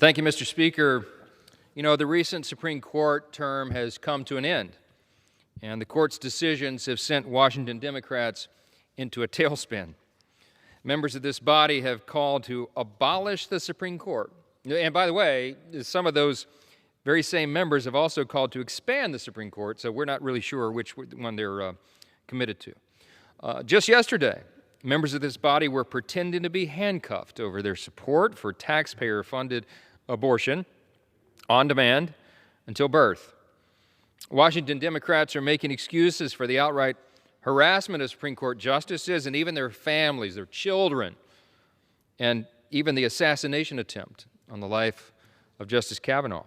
Thank you, Mr. Speaker. You know, the recent Supreme Court term has come to an end, and the court's decisions have sent Washington Democrats into a tailspin. Members of this body have called to abolish the Supreme Court. And by the way, some of those very same members have also called to expand the Supreme Court, so we're not really sure which one they're committed to. Just yesterday, members of this body were pretending to be handcuffed over their support for taxpayer-funded abortion on demand until birth. Washington Democrats are making excuses for the outright harassment of Supreme Court justices and even their families, their children, and even the assassination attempt on the life of Justice Kavanaugh.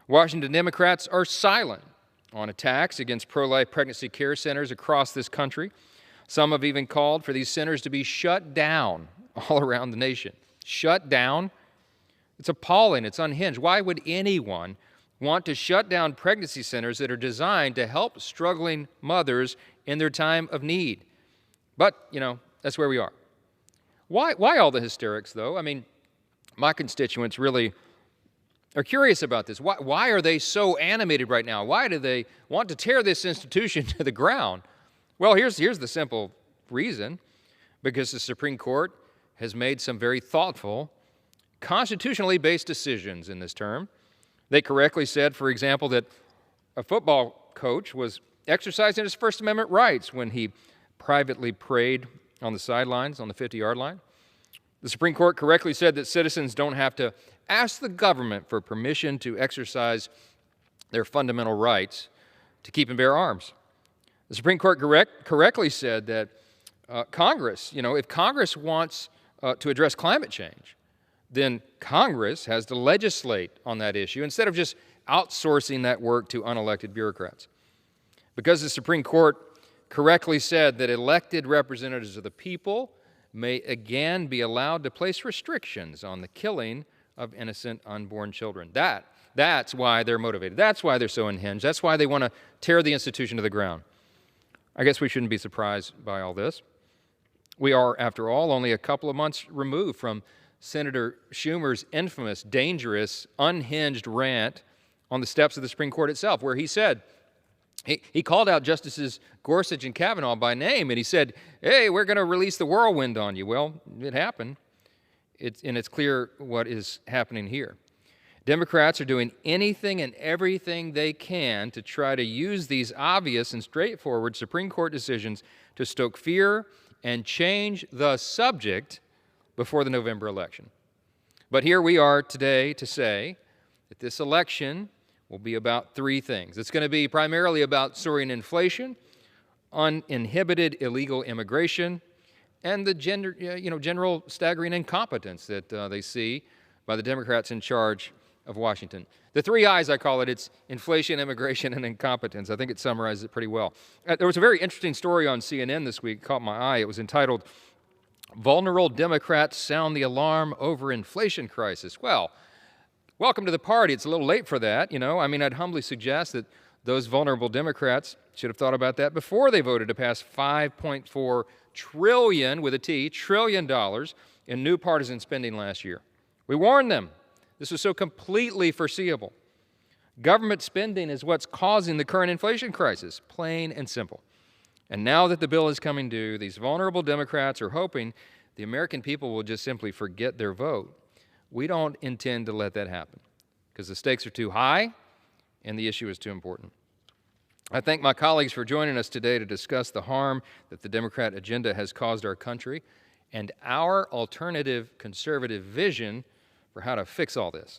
Washington Democrats are silent on attacks against pro-life pregnancy care centers across this country. Some have even called for these centers to be shut down all around the nation. Shut down? It's appalling. It's unhinged. Why would anyone want to shut down pregnancy centers that are designed to help struggling mothers in their time of need? But, you know, that's where we are. Why all the hysterics, though? I mean, my constituents really are curious about this. Why are they so animated right now? Why do they want to tear this institution to the ground? Well, here's the simple reason. Because the Supreme Court has made some very thoughtful, constitutionally based decisions in this term. They correctly said, for example, that a football coach was exercising his First Amendment rights when he privately prayed on the sidelines on the 50-yard line. The Supreme Court correctly said that citizens don't have to ask the government for permission to exercise their fundamental rights to keep and bear arms. The Supreme Court correctly said that Congress, if Congress wants to address climate change, then Congress has to legislate on that issue instead of just outsourcing that work to unelected bureaucrats. Because the Supreme Court correctly said that elected representatives of the people may again be allowed to place restrictions on the killing of innocent unborn children. That's why they're motivated. That's why they're so unhinged. That's why they want to tear the institution to the ground. I guess we shouldn't be surprised by all this. We are, after all, only a couple of months removed from Senator Schumer's infamous, dangerous, unhinged rant on the steps of the Supreme Court itself, where he said, he called out Justices Gorsuch and Kavanaugh by name, and he said, hey, we're going to release the whirlwind on you. Well, it happened, and it's clear what is happening here. Democrats are doing anything and everything they can to try to use these obvious and straightforward Supreme Court decisions to stoke fear and change the subject before the November election. But here we are today to say that this election will be about three things. It's going to be primarily about soaring inflation, uninhibited illegal immigration, and the general staggering incompetence that they see by the Democrats in charge of Washington. The three I's, I call it. It's inflation, immigration, and incompetence. I think it summarizes it pretty well. There was a very interesting story on CNN this week. It caught my eye. It was entitled, "Vulnerable Democrats Sound the Alarm Over Inflation Crisis." Well, welcome to the party. It's a little late for that, I'd humbly suggest that those vulnerable Democrats should have thought about that before they voted to pass $5.4 trillion, with a T, trillion dollars in new partisan spending last year. We warned them. This was so completely foreseeable. Government spending is what's causing the current inflation crisis, plain and simple. And now that the bill is coming due, these vulnerable Democrats are hoping the American people will just simply forget their vote. We don't intend to let that happen because the stakes are too high and the issue is too important. I thank my colleagues for joining us today to discuss the harm that the Democrat agenda has caused our country and our alternative conservative vision for how to fix all this.